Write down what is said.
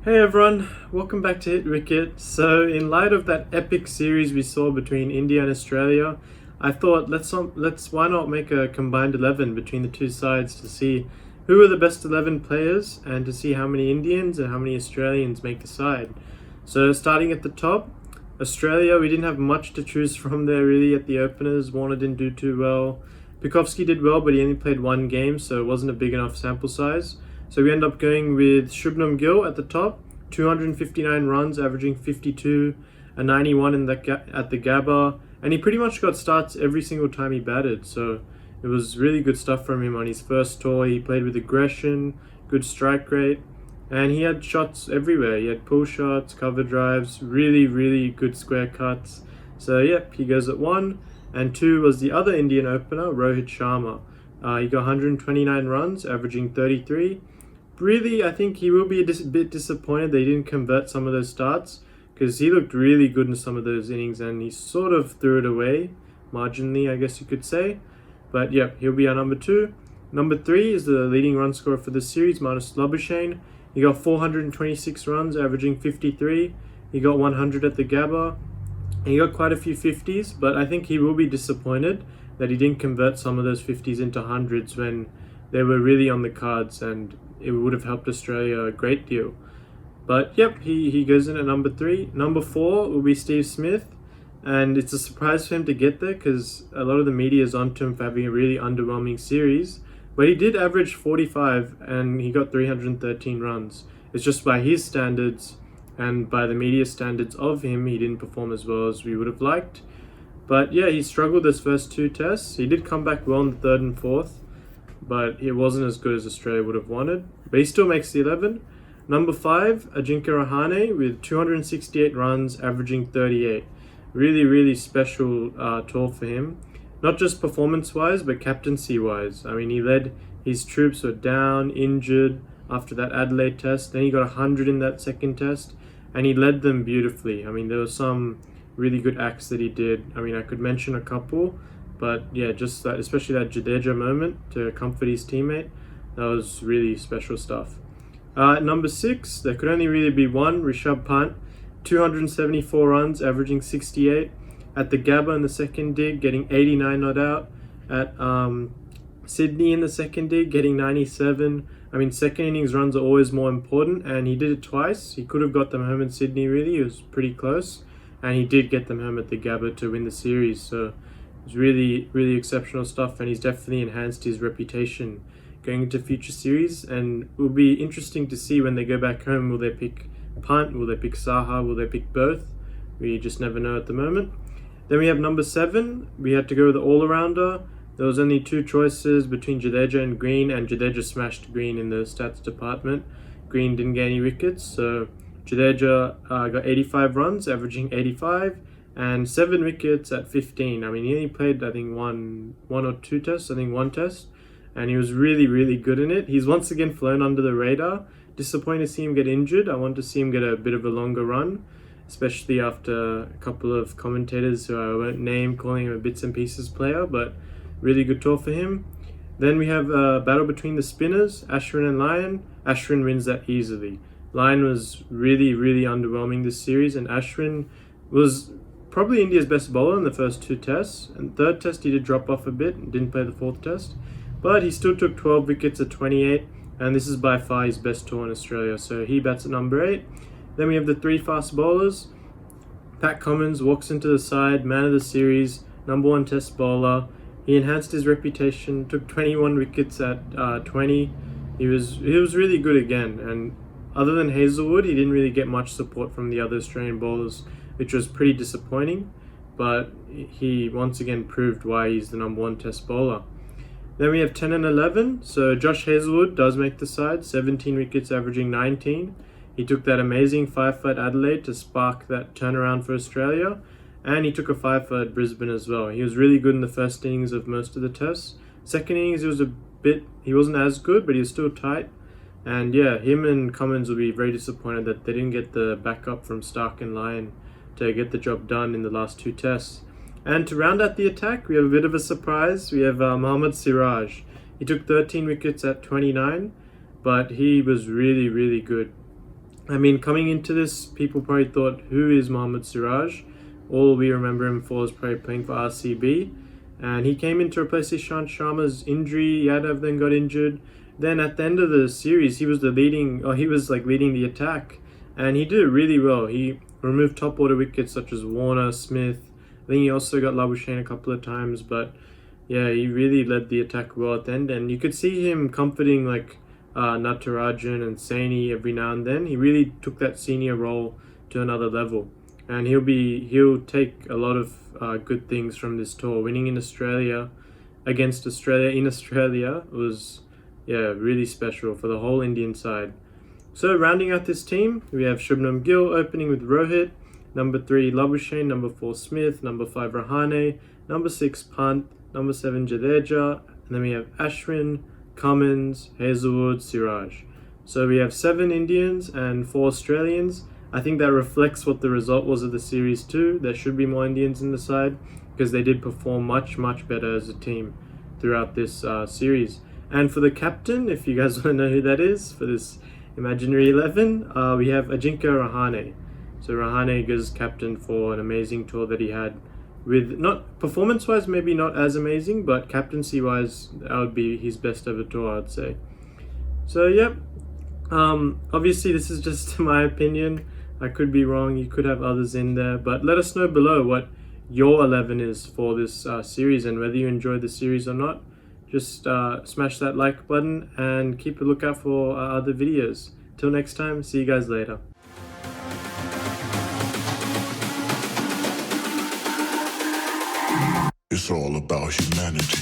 Hey everyone, welcome back to Hit Wicket. So, in light of that epic series we saw between India and Australia, I thought let's why not make a combined 11 between the two sides to see who are the best 11 players and to see how many Indians and how many Australians make the side. So, starting at the top, Australia, we didn't have much to choose from there really at the openers. Warner didn't do too well. Pukovski did well, but he only played one game, so it wasn't a big enough sample size. So we end up going with Shubman Gill at the top, 259 runs, averaging 52, a 91 at the Gabba, and he pretty much got starts every single time he batted. So it was really good stuff from him on his first tour. He played with aggression, good strike rate, and he had shots everywhere. He had pull shots, cover drives, really good square cuts. So yep, he goes at 1. And 2 was the other Indian opener, Rohit Sharma. He got 129 runs, averaging 33. Really, I think he will be a bit disappointed they didn't convert some of those starts because he looked really good in some of those innings and he sort of threw it away, marginally, I guess you could say. But yeah, he'll be our number 2. Number 3 is the leading run scorer for the series, Marnus Labuschagne. He got 426 runs, averaging 53. He got 100 at the Gabba. He got quite a few 50s, but I think he will be disappointed that he didn't convert some of those 50s into 100s when they were really on the cards, and it would have helped Australia a great deal. But yep, he goes in at number 3. Number 4 will be Steve Smith, and it's a surprise for him to get there because a lot of the media is onto him for having a really underwhelming series. But he did average 45 and he got 313 runs. It's just by his standards and by the media standards of him, he didn't perform as well as we would have liked. But yeah, he struggled his first 2 tests. He did come back well in the 3rd and 4th, but it wasn't as good as Australia would have wanted. But he still makes the 11. Number 5, Ajinkya Rohani with 268 runs, averaging 38. Really special tour for him. Not just performance-wise, but captaincy-wise. I mean, he led his troops were down, injured after that Adelaide test. Then he got 100 in that second test, and he led them beautifully. I mean, there were some really good acts that he did. I mean, I could mention a couple, but yeah, just that, especially that Jadeja moment to comfort his teammate, that was really special stuff. Number 6, there could only really be one, Rishabh Pant, 274 runs, averaging 68. At the Gabba in the second dig, getting 89 not out. At Sydney in the second dig, getting 97. I mean, second innings runs are always more important, and he did it twice. He could have got them home in Sydney, really. It was pretty close. And he did get them home at the Gabba to win the series. So it was really exceptional stuff, and he's definitely enhanced his reputation going into future series. And it will be interesting to see when they go back home. Will they pick Pant? Will they pick Saha? Will they pick both? We just never know at the moment. Then we have number 7. We had to go with the all-rounder. There was only 2 choices between Jadeja and Green, and Jadeja smashed Green in the stats department. Green didn't get any wickets, so Jadeja got 85 runs, averaging 85, and 7 wickets at 15. I mean, he only played, I think, one or 2 tests, I think 1 test, and he was really good in it. He's once again flown under the radar. Disappointed to see him get injured. I want to see him get a bit of a longer run, especially after a couple of commentators who I won't name calling him a bits and pieces player, but really good tour for him. Then we have a battle between the spinners, Ashwin and Lyon. Ashwin wins that easily. Lyon was really underwhelming this series, and Ashwin was probably India's best bowler in the first 2 tests. And 3rd test he did drop off a bit and didn't play the 4th test, but he still took 12 wickets at 28, and this is by far his best tour in Australia, so he bats at number 8. Then we have the 3 fast bowlers. Pat Cummins walks into the side, man of the series, number 1 test bowler. He enhanced his reputation, took 21 wickets at 20. He was really good again, and other than Hazelwood, he didn't really get much support from the other Australian bowlers, which was pretty disappointing, but he once again proved why he's the number 1 test bowler. Then we have 10 and 11, so Josh Hazelwood does make the side, 17 wickets averaging 19. He took that amazing 5 for Adelaide to spark that turnaround for Australia, and he took a 5 for Brisbane as well. He was really good in the first innings of most of the tests. Second innings, he wasn't as good, but he was still tight. And yeah, him and Cummins will be very disappointed that they didn't get the backup from Stark and Lyon to get the job done in the last 2 tests. And to round out the attack, we have a bit of a surprise. We have Mahmoud Siraj. He took 13 wickets at 29, but he was really good. I mean, coming into this, people probably thought, who is Mahmoud Siraj? All we remember him for is probably playing for RCB. And he came in to replace Ishant Sharma's injury. Yadav then got injured. Then at the end of the series, he was leading the attack. And he did it really well. He removed top order wickets such as Warner, Smith. I think he also got Labuschagne a couple of times. But yeah, he really led the attack well at the end. And you could see him comforting Natarajan and Saini every now and then. He really took that senior role to another level, and he'll take a lot of good things from this tour. Winning in Australia against Australia in Australia was really special for the whole Indian side. So rounding out this team, we have Shubman Gill opening with Rohit, number 3 Labuschagne, number 4 Smith, number 5 Rahane, number 6 Pant, number 7 Jadeja, and then we have Ashwin, Cummins, Hazelwood, Siraj. So we have 7 Indians and 4 Australians. I think that reflects what the result was of the series too. There should be more Indians in the side because they did perform much better as a team throughout this series. And for the captain, if you guys want to know who that is for this imaginary 11, we have Ajinkya Rohani. So Rohani goes captain for an amazing tour that he had, with not performance-wise maybe not as amazing, but captaincy-wise that would be his best ever tour, I'd say. So yep, obviously this is just my opinion. I could be wrong, you could have others in there, but let us know below what your 11 is for this series and whether you enjoyed the series or not. Just smash that like button and keep a lookout for other videos. Till next time, see you guys later. It's all about humanity.